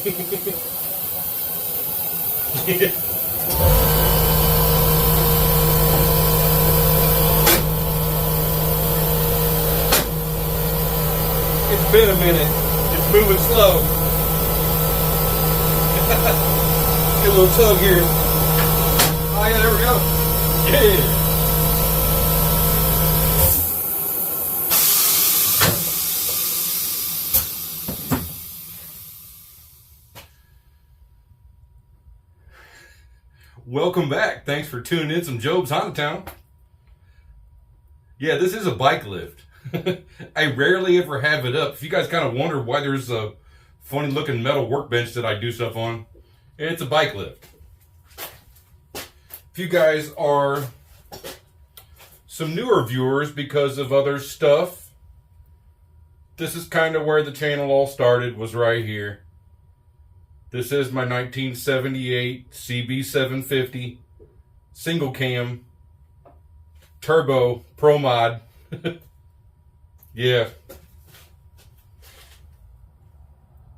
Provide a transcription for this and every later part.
It's been a minute. It's moving slow. Get a little tug here. Oh yeah, there we go. Yeah. Welcome back. Thanks for tuning in some Jobe's Honda Town. Yeah, this is a bike lift. I rarely ever have it up. If you guys kind of wonder why there's a funny looking metal workbench that I do stuff on, it's a bike lift. If you guys are some newer viewers because of other stuff, this is kind of where the channel all started, was right here. This is my 1978 CB750 single cam turbo pro mod. Yeah.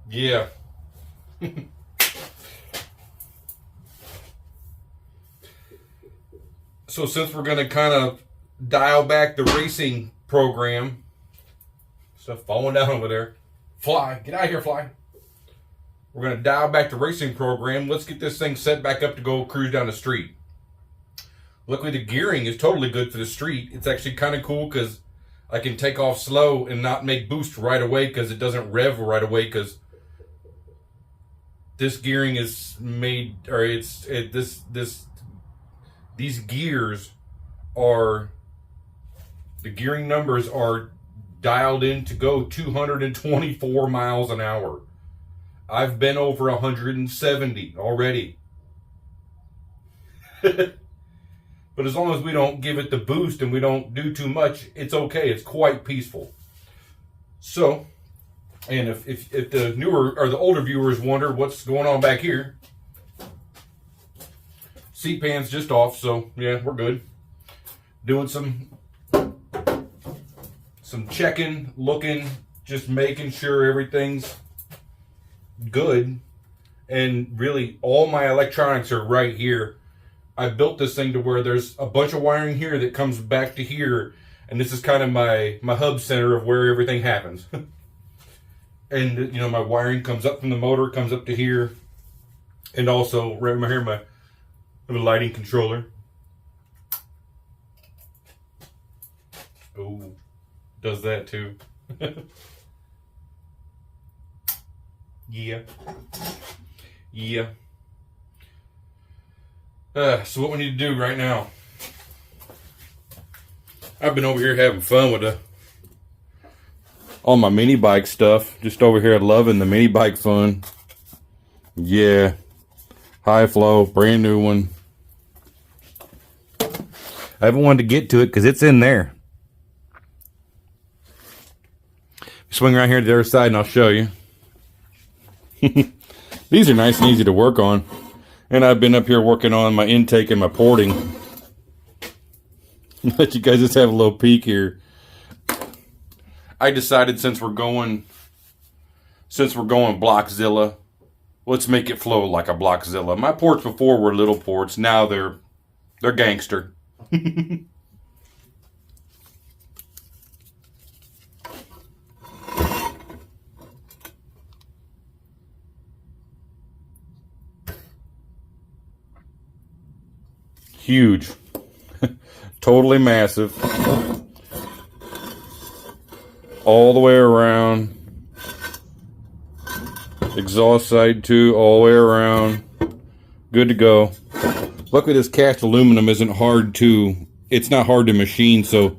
Yeah. So since we're going to kind of dial back the racing program, stuff falling down over there. Fly, get out of here, fly. We're going to dial back the racing program. Let's get this thing set back up to go cruise down the street. Luckily, the gearing is totally good for the street. It's actually kind of cool because I can take off slow and not make boost right away because it doesn't rev right away because this gearing is made, or these gears are, the gearing numbers are dialed in to go 224 miles an hour. I've been over 170 already. But as long as we don't give it the boost and we don't do too much, it's okay. It's quite peaceful. So, and if the newer or the older viewers wonder what's going on back here, seat pan's just off, so yeah, we're good. Doing some checking, looking, just making sure everything's good. And really, all my electronics are right here. I built this thing to where there's a bunch of wiring here that comes back to here, and this is kind of my hub center of where everything happens. And you know, my wiring comes up from the motor, comes up to here, and also right here my lighting controller. Oh, does that too. Yeah. Yeah. So what we need to do right now, I've been over here having fun with all my mini bike stuff. Just over here loving the mini bike fun. Yeah. High flow, brand new one. I haven't wanted to get to it because it's in there. Swing around here to the other side and I'll show you. These are nice and easy to work on. And I've been up here working on my intake and my porting. Let you guys just have a little peek here. I decided since we're going Blockzilla, let's make it flow like a Blockzilla. My ports before were little ports. Now they're gangster. Huge. Totally massive. All the way around. Exhaust side too, all the way around. Good to go. Luckily this cast aluminum isn't hard to, it's not hard to machine, so,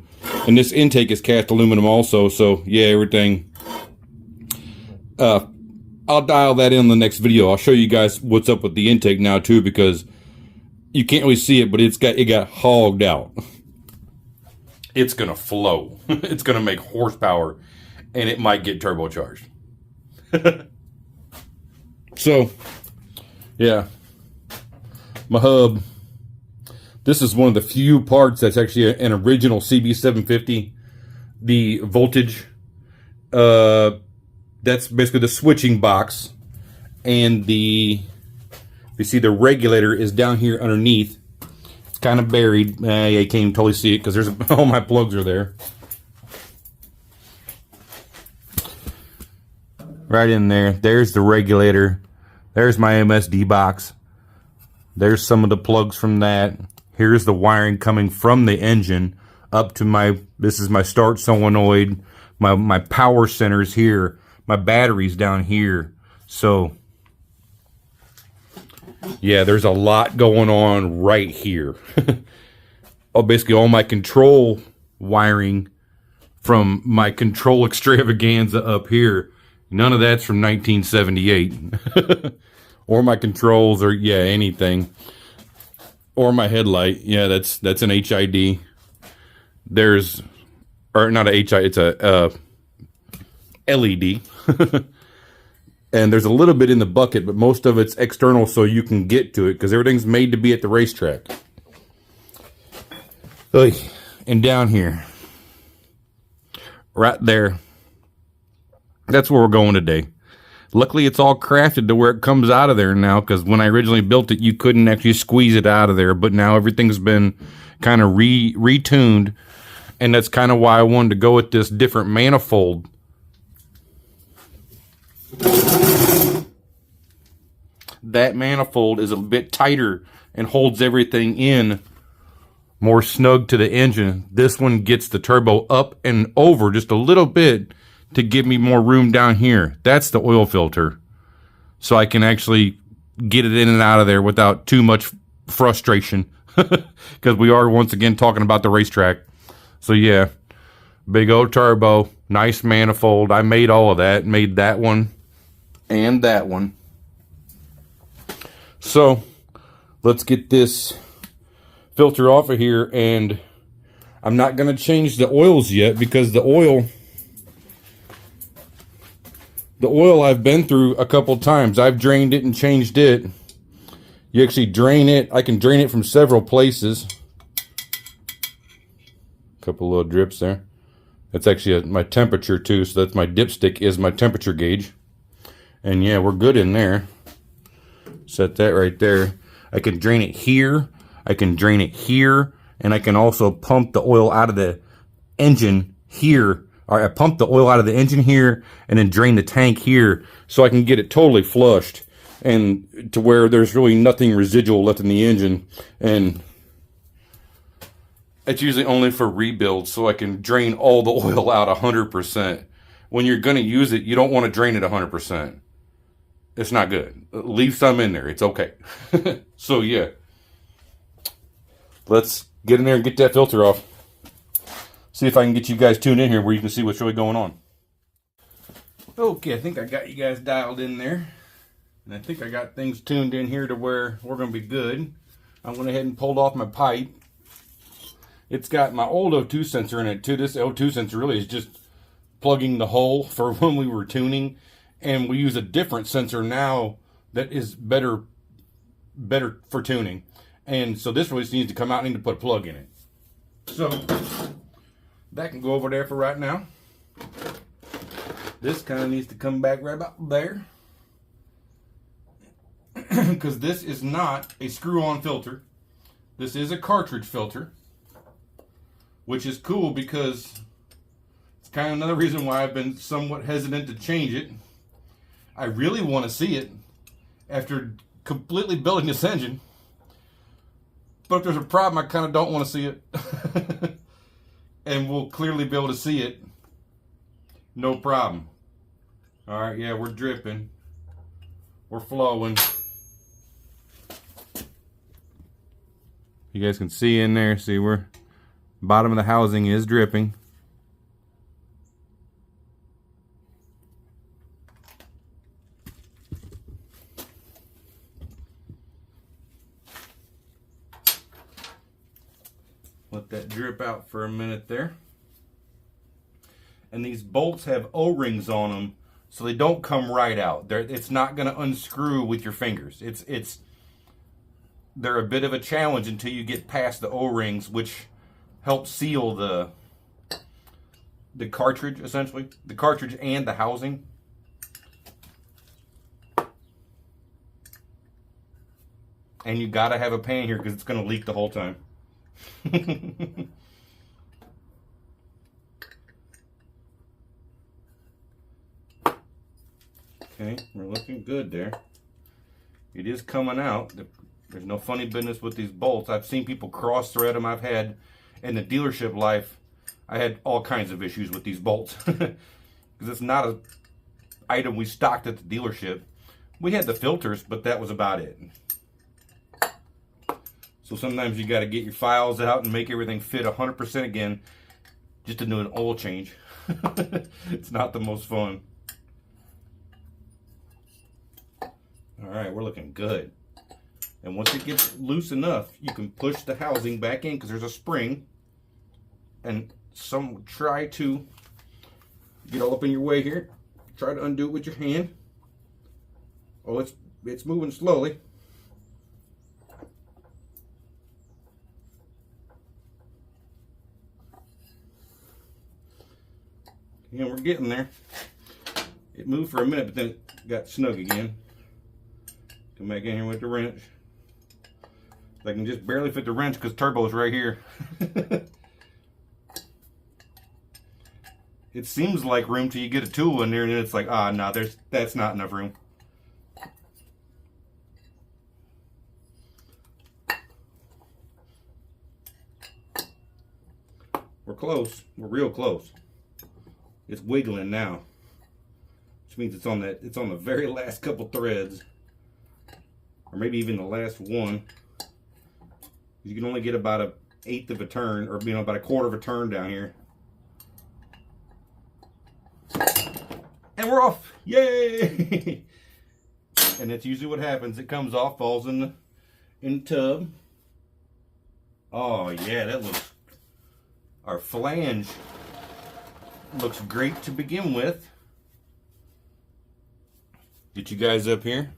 and this intake is cast aluminum also, so yeah, everything. I'll dial that in the next video. I'll show you guys what's up with the intake now too, because you can't really see it, but it got hogged out. It's gonna flow. It's gonna make horsepower, and it might get turbocharged. So, yeah, my hub. This is one of the few parts that's actually an original CB750. The voltage. That's basically the switching box, and you see the regulator is down here underneath. It's kind of buried. I can't even totally see it because there's all my plugs are there. Right in there. There's the regulator. There's my MSD box. There's some of the plugs from that. Here's the wiring coming from the engine up to this is my start solenoid. My power center's here. My battery's down here. So, yeah, there's a lot going on right here. Basically all my control wiring from my control extravaganza up here. None of that's from 1978. Or my controls, or yeah, anything. Or my headlight. Yeah, that's an HID. There's, or not a HID, it's a LED. And there's a little bit in the bucket, but most of it's external so you can get to it because everything's made to be at the racetrack. And down here, right there, that's where we're going today. Luckily, it's all crafted to where it comes out of there now, because when I originally built it, you couldn't actually squeeze it out of there. But now everything's been kind of retuned, and that's kind of why I wanted to go with this different manifold. That manifold is a bit tighter and holds everything in more snug to the engine. This one gets the turbo up and over just a little bit to give me more room down here. That's the oil filter. So I can actually get it in and out of there without too much frustration. Because we are once again talking about the racetrack. So yeah, big old turbo, nice manifold. I made all of that. Made that one and that one. So let's get this filter off of here, and I'm not going to change the oils yet because the oil I've been through a couple times. I've drained it and changed it. You actually drain it. I can drain it from several places. A couple little drips there. That's actually my temperature too, so that's my dipstick is my temperature gauge. And yeah, we're good in there. Set that right there. I can drain it here. I can drain it here. And I can also pump the oil out of the engine here. All right, I pump the oil out of the engine here and then drain the tank here so I can get it totally flushed and to where there's really nothing residual left in the engine. And it's usually only for rebuild, so I can drain all the oil out 100%. When you're going to use it, you don't want to drain it 100%. It's not good. Leave some in there. It's okay. So yeah, let's get in there and get that filter off. See if I can get you guys tuned in here where you can see what's really going on. Okay, I think I got you guys dialed in there. And I think I got things tuned in here to where we're going to be good. I went ahead and pulled off my pipe. It's got my old O2 sensor in it too. This O2 sensor really is just plugging the hole for when we were tuning. And we use a different sensor now that is better for tuning. And so this really needs to come out. I need to put a plug in it. So that can go over there for right now. This kind of needs to come back right about there. Because this is not a screw-on filter. This is a cartridge filter. Which is cool because it's kind of another reason why I've been somewhat hesitant to change it. I really want to see it after completely building this engine. But if there's a problem, I kind of don't want to see it. And we'll clearly be able to see it. No problem. All right, yeah, we're dripping. We're flowing. You guys can see in there. See, we're bottom of the housing is dripping. Let that drip out for a minute there. And these bolts have O-rings on them, so they don't come right out. It's not going to unscrew with your fingers. They're a bit of a challenge until you get past the O-rings, which help seal the cartridge, essentially. The cartridge and the housing. And you gotta have a pan here because it's gonna leak the whole time. Okay, we're looking good there. It is coming out. There's no funny business with these bolts. I've seen people cross thread them. I've had, in the dealership life, I had all kinds of issues with these bolts. Because it's not an item we stocked at the dealership. We had the filters, but that was about it. So sometimes you got to get your files out and make everything fit 100% again just to do an oil change. It's not the most fun. All right, we're looking good. And once it gets loose enough, you can push the housing back in because there's a spring. And try to get all up in your way here. Try to undo it with your hand. Oh, it's moving slowly. And we're getting there. It moved for a minute, but then it got snug again. Come back in here with the wrench. I can just barely fit the wrench because turbo's right here. It seems like room till you get a tool in there, and then it's like, ah, no, that's not enough room. We're close. We're real close. It's wiggling now, which means it's on the very last couple threads, or maybe even the last one. You can only get about an eighth of a turn, or about a quarter of a turn down here. And we're off! Yay! And that's usually what happens. It comes off, falls in the tub. Oh yeah, that looks. Our flange looks great to begin with. Get you guys up here.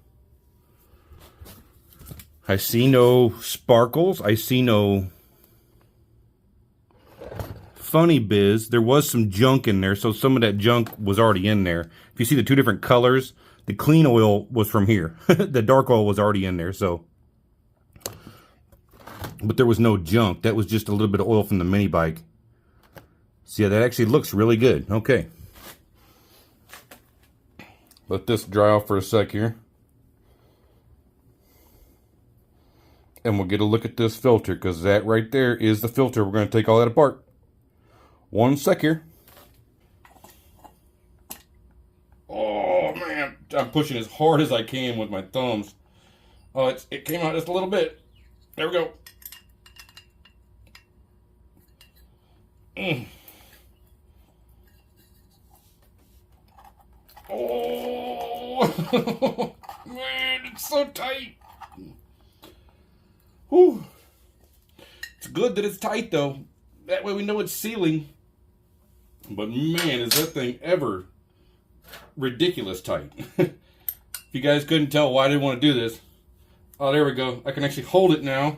I see no sparkles. I see no funny biz. There was some junk in there, so some of that junk was already in there. If you see the two different colors, the clean oil was from here. The dark oil was already in there, so. But there was no junk. That was just a little bit of oil from the mini bike. So yeah, that actually looks really good. Okay. Let this dry off for a sec here. And we'll get a look at this filter, because that right there is the filter. We're going to take all that apart. One sec here. Oh man, I'm pushing as hard as I can with my thumbs. Oh, it came out just a little bit. There we go. Oh, man, it's so tight. Whew. It's good that it's tight, though. That way we know it's sealing. But, man, is that thing ever ridiculous tight. If you guys couldn't tell why I didn't want to do this. Oh, there we go. I can actually hold it now.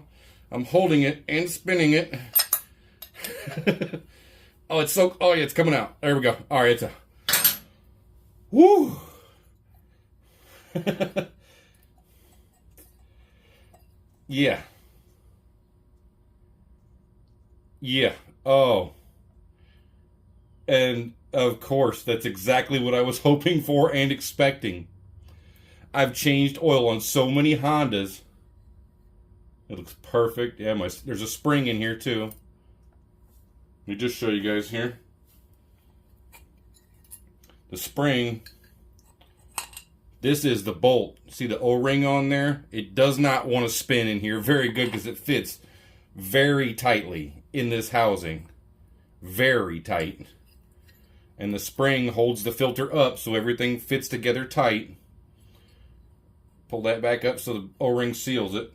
I'm holding it and spinning it. Oh, it's so... Oh, yeah, it's coming out. There we go. All right, it's a... Woo! Yeah. Yeah. Oh. And, of course, that's exactly what I was hoping for and expecting. I've changed oil on so many Hondas. It looks perfect. Yeah, there's a spring in here, too. Let me just show you guys here. The spring, this is the bolt. See the O-ring on there? It does not want to spin in here. Very good, because it fits very tightly in this housing. Very tight. And the spring holds the filter up so everything fits together tight. Pull that back up so the O-ring seals it.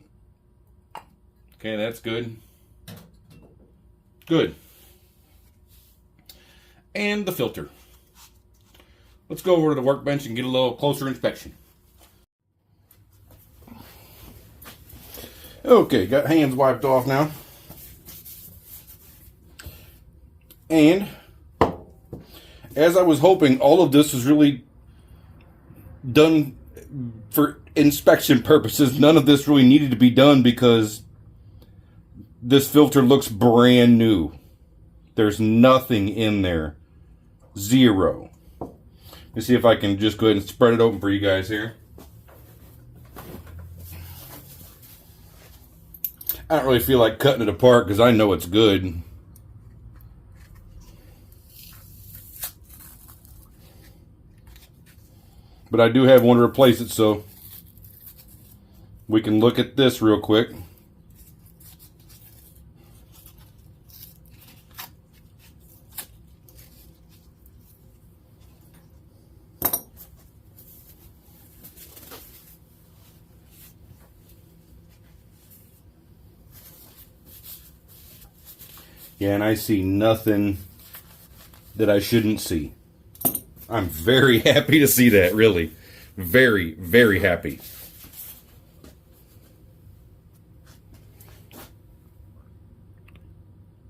Okay, that's good. Good. And the filter. Let's go over to the workbench and get a little closer inspection. Okay, got hands wiped off now. And as I was hoping, all of this was really done for inspection purposes, none of this really needed to be done because this filter looks brand new. There's nothing in there. Zero. Let me see if I can just go ahead and spread it open for you guys here. I don't really feel like cutting it apart because I know it's good. But I do have one to replace it, so we can look at this real quick. Yeah, and I see nothing that I shouldn't see. I'm very happy to see that, really. Very, very happy.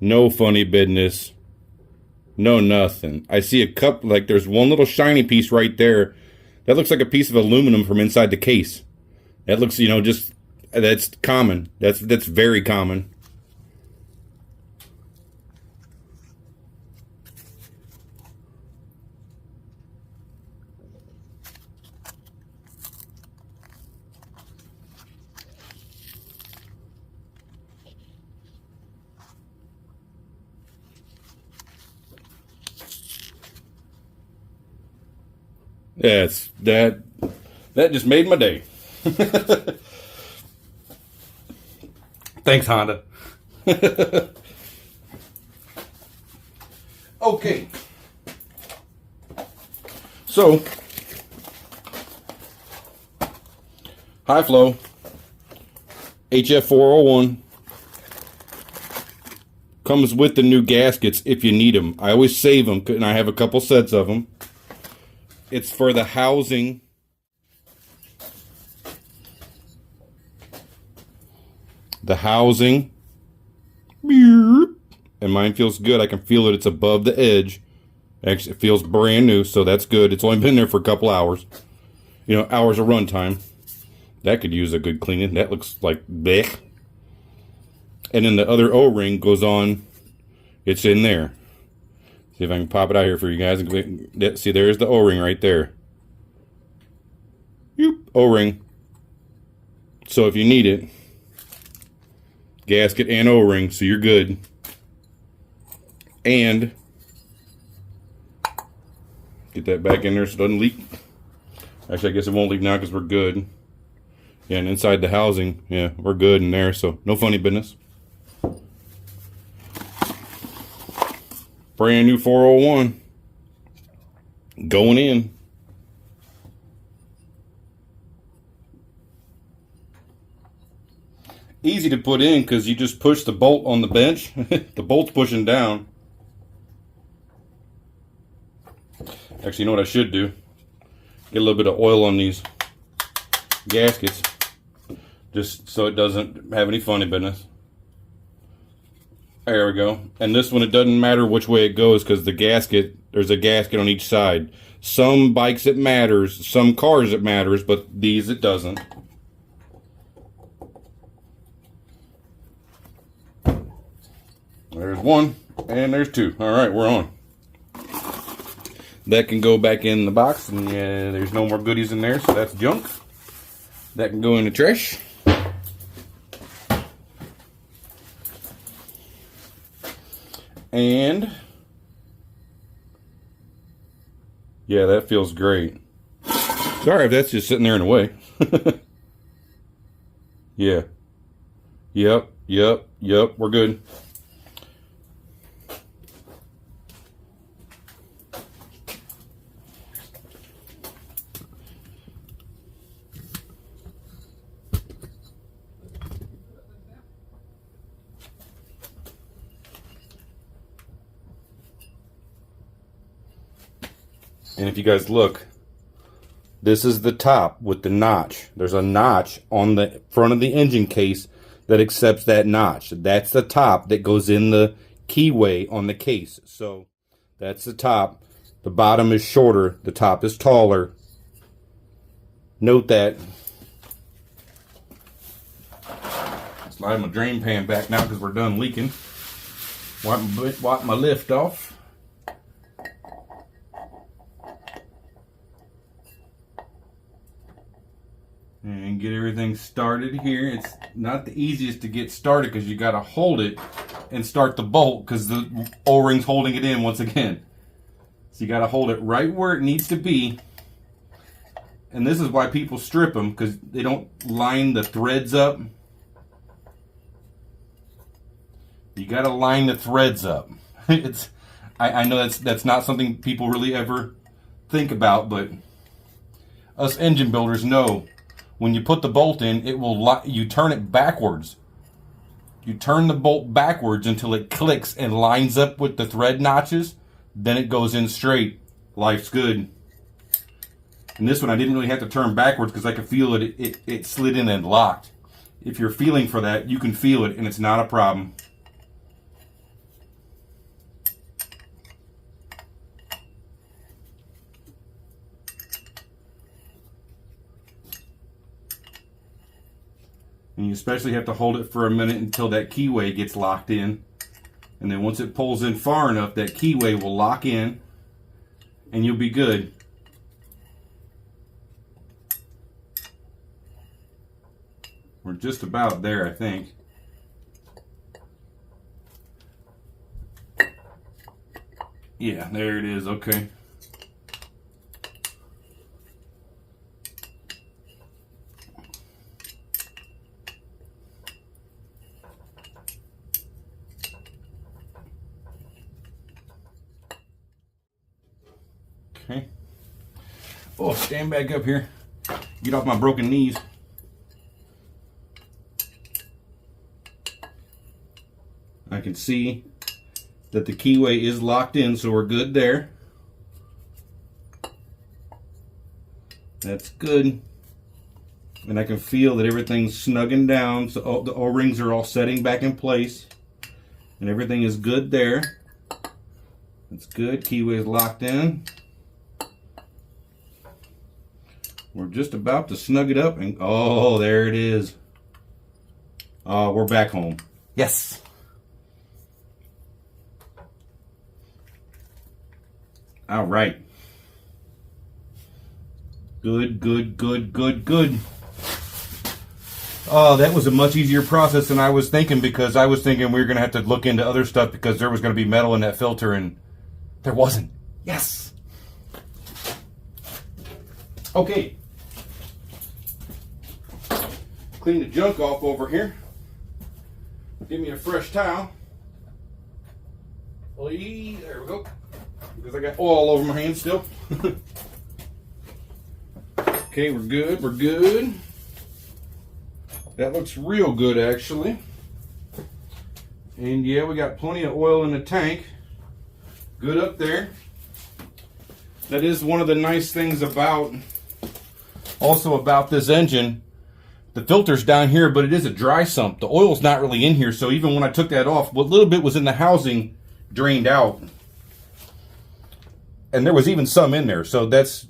No funny business. No nothing. I see a cup, like there's one little shiny piece right there. That looks like a piece of aluminum from inside the case. That looks, you know, just, that's common. That's very common. Yes, that just made my day. Thanks, Honda. Okay. So, high flow, HF401, comes with the new gaskets if you need them. I always save them, and I have a couple sets of them. It's for the housing. The housing. And mine feels good. I can feel it. It's above the edge. Actually, it feels brand new, so that's good. It's only been there for a couple hours. You know, hours of run time. That could use a good cleaning. That looks like blech. And then the other O-ring goes on. It's in there. See if I can pop it out here for you guys. See, there's the O-ring right there. O-ring. So if you need it, gasket and O-ring, so you're good. And get that back in there so it doesn't leak. Actually, I guess it won't leak now because we're good. Yeah, and inside the housing, yeah, we're good in there, so no funny business. Brand new 401 going in. Easy to put in because you just push the bolt on the bench. The bolt's pushing down. Actually, you know what I should do? Get a little bit of oil on these gaskets just so it doesn't have any funny business. There we go. And this one, it doesn't matter which way it goes because the gasket, there's a gasket on each side. Some bikes it matters, some cars it matters, but these it doesn't. There's one, and there's two. All right, we're on. That can go back in the box, and yeah, there's no more goodies in there, so that's junk. That can go in the trash. And yeah, that feels great. Sorry if that's just sitting there in the way. Yeah. Yep, we're good. And if you guys look, this is the top with the notch. There's a notch on the front of the engine case that accepts that notch. That's the top that goes in the keyway on the case. So that's the top. The bottom is shorter. The top is taller. Note that. Slide my drain pan back now because we're done leaking. Wipe my lift off. And get everything started here. It's not the easiest to get started because you got to hold it and start the bolt because the O-ring's holding it in once again. So you got to hold it right where it needs to be. And this is why people strip them, because they don't line the threads up. You got to line the threads up. I know that's not something people really ever think about, but us engine builders know when you put the bolt in, you turn it backwards. You turn the bolt backwards until it clicks and lines up with the thread notches. Then it goes in straight. Life's good. And this one I didn't really have to turn backwards because I could feel it slid in and locked. If you're feeling for that, you can feel it and it's not a problem. And you especially have to hold it for a minute until that keyway gets locked in. And then once it pulls in far enough, that keyway will lock in and you'll be good. We're just about there, I think. Yeah, there it is, okay. Okay. Oh, stand back up here. Get off my broken knees. I can see that the keyway is locked in, so we're good there. That's good. And I can feel that everything's snugging down, so the O-rings are all setting back in place. And everything is good there. That's good. Keyway is locked in. We're just about to snug it up and oh, there it is. Oh, we're back home. Yes. All right. Good, good, good, good, good. Oh, that was a much easier process than I was thinking, because I was thinking we were going to have to look into other stuff because there was going to be metal in that filter, and there wasn't. Yes. Okay. Clean the junk off over here. Give me a fresh towel. Please. There we go. Because I got oil all over my hands still. Okay, we're good. We're good. That looks real good, actually. And yeah, we got plenty of oil in the tank. Good up there. That is one of the nice things about this engine. The filter's down here, but it is a dry sump. The oil's not really in here, so even when I took that off, what little bit was in the housing drained out. And there was even some in there, so that's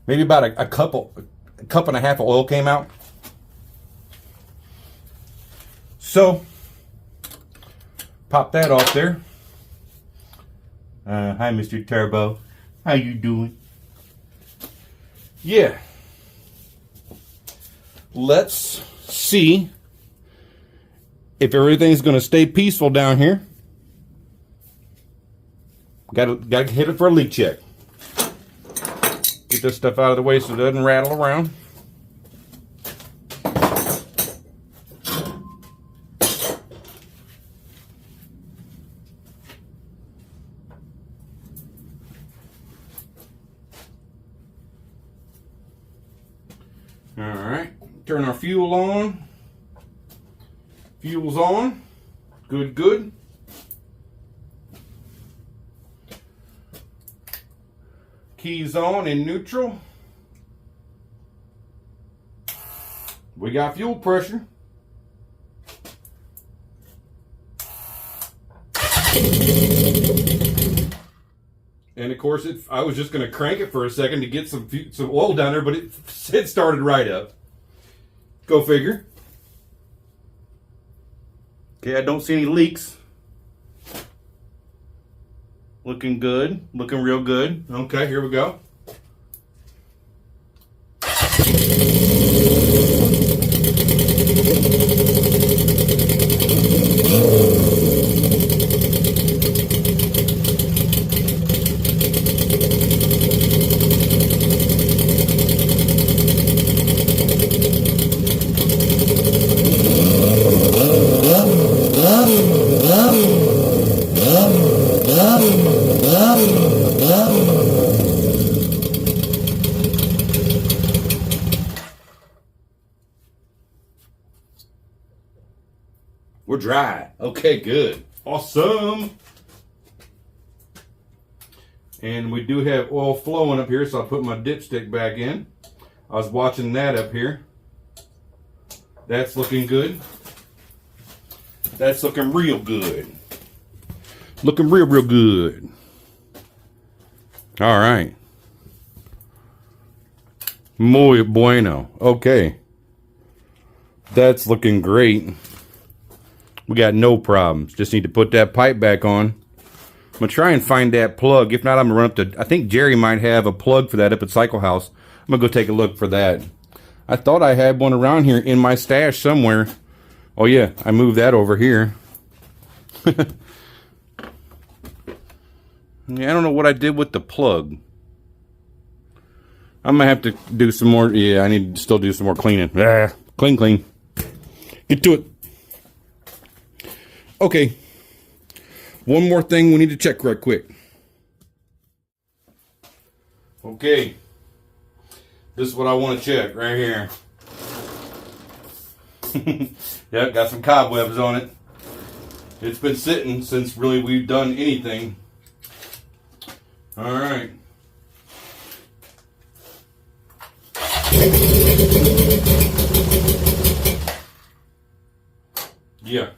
maybe about a cup and a half of oil came out. So, pop that off there. Hi, Mr. Turbo. How you doing? Yeah. Let's see if everything's going to stay peaceful down here. Got to hit it for a leak check. Get this stuff out of the way so it doesn't rattle around. Alright, turn our fuel on. Fuel's on. Good, good. Keys on in neutral. We got fuel pressure. And of course, I was just going to crank it for a second to get some oil down there, but it started right up. Go figure. Okay, I don't see any leaks. Looking good, looking real good. Okay, here we go. We're dry. Okay, good. Awesome. And we do have oil flowing up here, so I'll put my dipstick back in. I was watching that up here. That's looking good. That's looking real good. Looking real good. All right. Muy bueno. Okay. That's looking great. We got no problems. Just need to put that pipe back on. I'm going to try and find that plug. If not, I'm going to run up to... I think Jerry might have a plug for that up at Cycle House. I'm going to go take a look for that. I thought I had one around here in my stash somewhere. Oh, yeah. I moved that over here. Yeah, I don't know what I did with the plug. I'm going to have to do some more... Yeah, I need to still do some more cleaning. Clean. Get to it. Okay, one more thing we need to check right quick. Okay, this is what I want to check right here. Yep, got some cobwebs on it. It's been sitting since really we've done anything. All right. Yeah.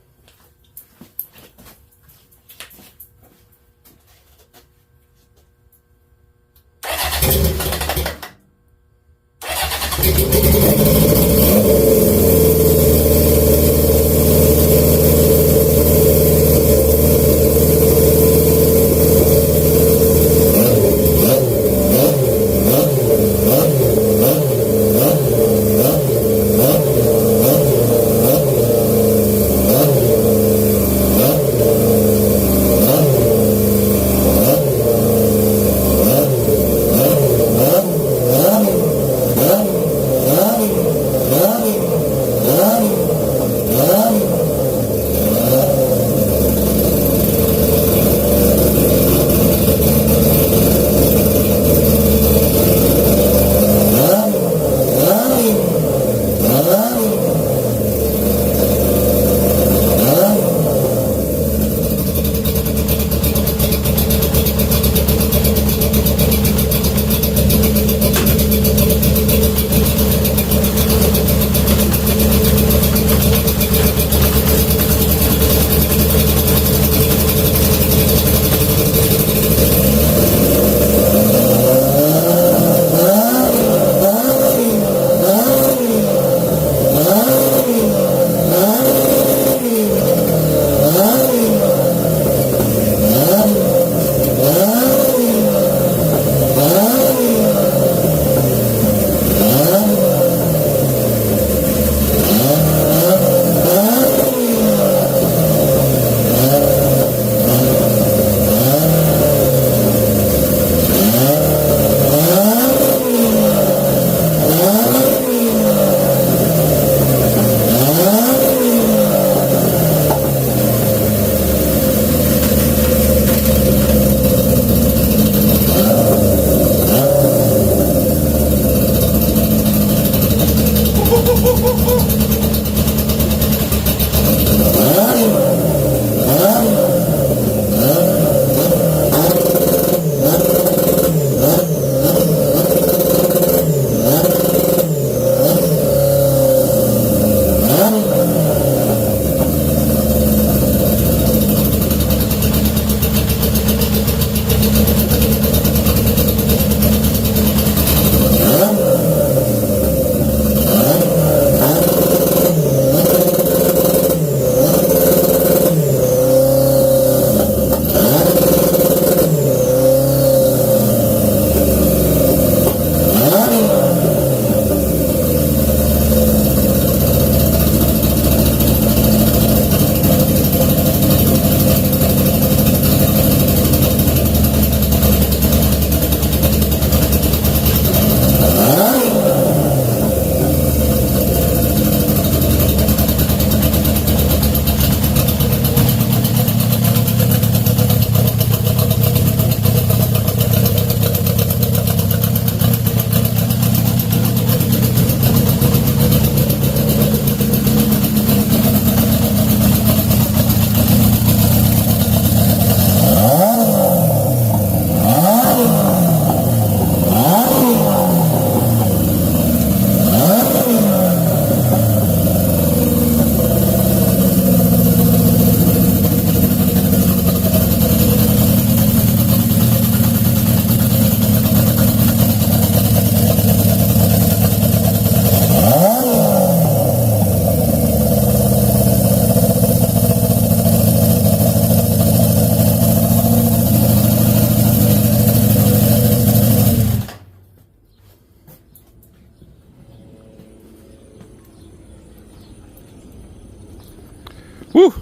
Whew.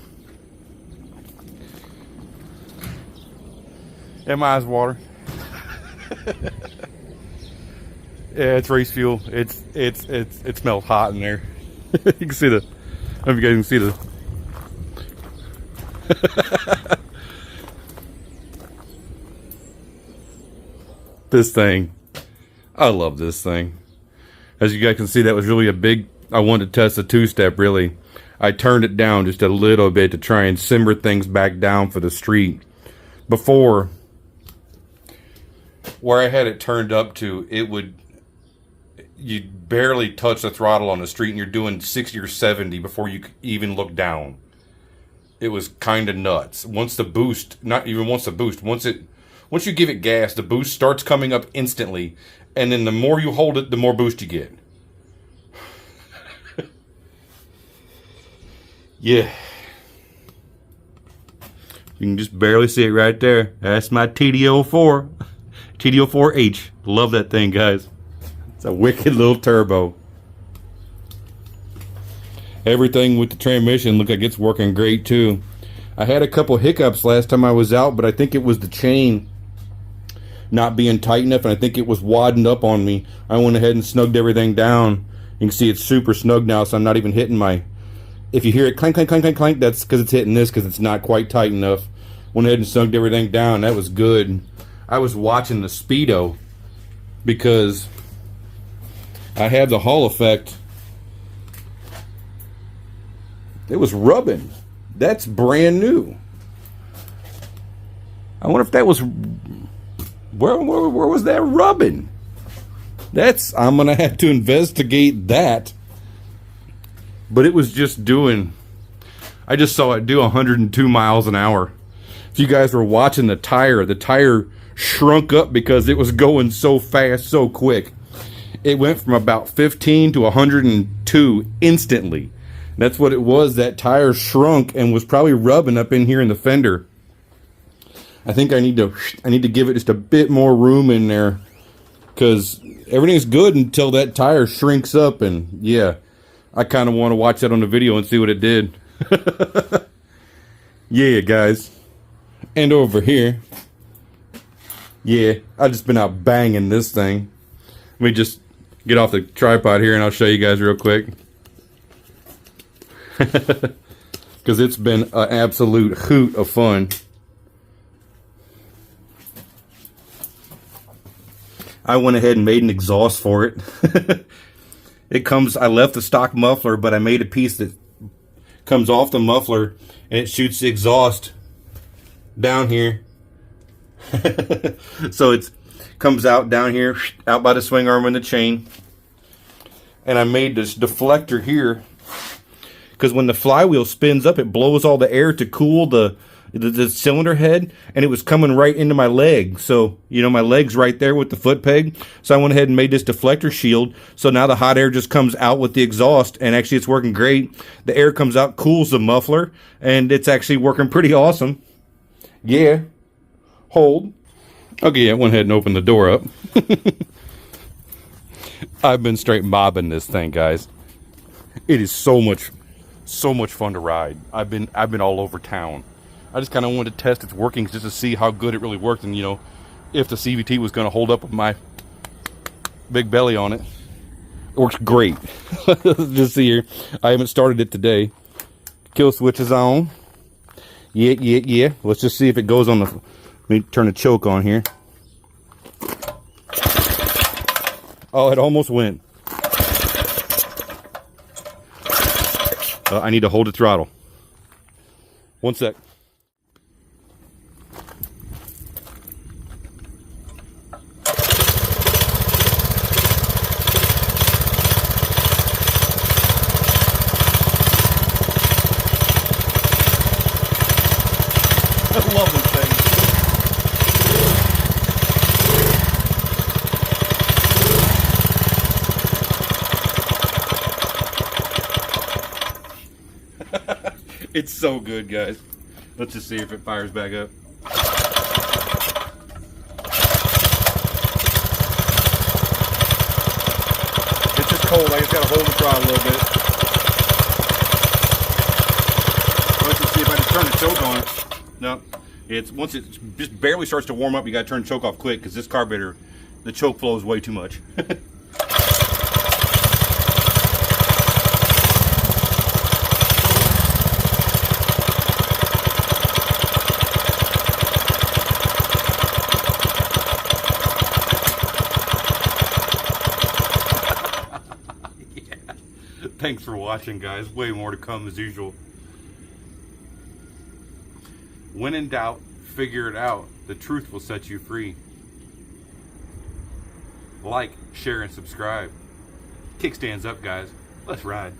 And my eyes water. Yeah, it's race fuel. It smells hot in there. You can see the. I don't know if you guys can see the. This thing. I love this thing. As you guys can see, that was really a big. I wanted to test the two-step. Really, I turned it down just a little bit to try and simmer things back down for the street. Before, where I had it turned up to, it would. You'd barely touch the throttle on the street, and you're doing 60 or 70 before you even look down. It was kind of nuts. Once the boost, not even once the boost, once you give it gas, the boost starts coming up instantly, and then the more you hold it, the more boost you get. Yeah. You can just barely see it right there. That's my TD04. TD04H. Love that thing, guys. It's a wicked little turbo. Everything with the transmission looks like it's working great too. I had a couple hiccups last time I was out, but I think it was the chain not being tight enough, and I think it was wadding up on me. I went ahead and snugged everything down. You can see it's super snug now, so I'm not even hitting my... If you hear it clank, clank, clank, clank, clank, that's because it's hitting this because it's not quite tight enough. Went ahead and snugged everything down. That was good. I was watching the speedo because I had the Hall effect. It was rubbing. That's brand new. I wonder if that was... Where was that rubbing? I'm going to have to investigate that. But it was just doing... I just saw it do 102 miles an hour. If you guys were watching the tire shrunk up because it was going so fast, so quick. It went from about 15 to 102 instantly. That's what it was. That tire shrunk and was probably rubbing up in here in the fender. I think I need to give it just a bit more room in there, because everything's good until that tire shrinks up. And yeah, I kind of want to watch that on the video and see what it did. Yeah, guys. And over here, yeah, I've just been out banging this thing. Let me just get off the tripod here and I'll show you guys real quick. Because it's been an absolute hoot of fun. I went ahead and made an exhaust for it. It comes, I left the stock muffler, but I made a piece that comes off the muffler and it shoots the exhaust down here. So it comes out down here, out by the swing arm and the chain. And I made this deflector here, because when the flywheel spins up, it blows all the air to cool the cylinder head, and it was coming right into my leg. So, you know, my leg's right there with the foot peg. So I went ahead and made this deflector shield. So now the hot air just comes out with the exhaust, and actually it's working great. The air comes out, cools the muffler, and it's actually working pretty awesome. Yeah. Hold. Okay, I went ahead and opened the door up. I've been straight mobbing this thing, guys. It is so much fun to ride. I've been all over town. I just kind of wanted to test its workings just to see how good it really worked, and you know, if the CVT was going to hold up with my big belly on it. It works great. Just see here, I haven't started it today. Kill switch is on. Yeah. Let's just see if it goes on the... Let me turn the choke on here. Oh, it almost went. I need to hold the throttle. One sec. I love this thing. It's so good, guys. Let's just see if it fires back up. It's just cold. I just gotta hold the throttle a little bit. turn the choke on. No, it's once it just barely starts to warm up, you gotta turn the choke off quick because this carburetor, the choke flows way too much. Thanks for watching, guys. Way more to come as usual. When in doubt, figure it out. The truth will set you free. Like, share, and subscribe. Kickstands up, guys. Let's ride.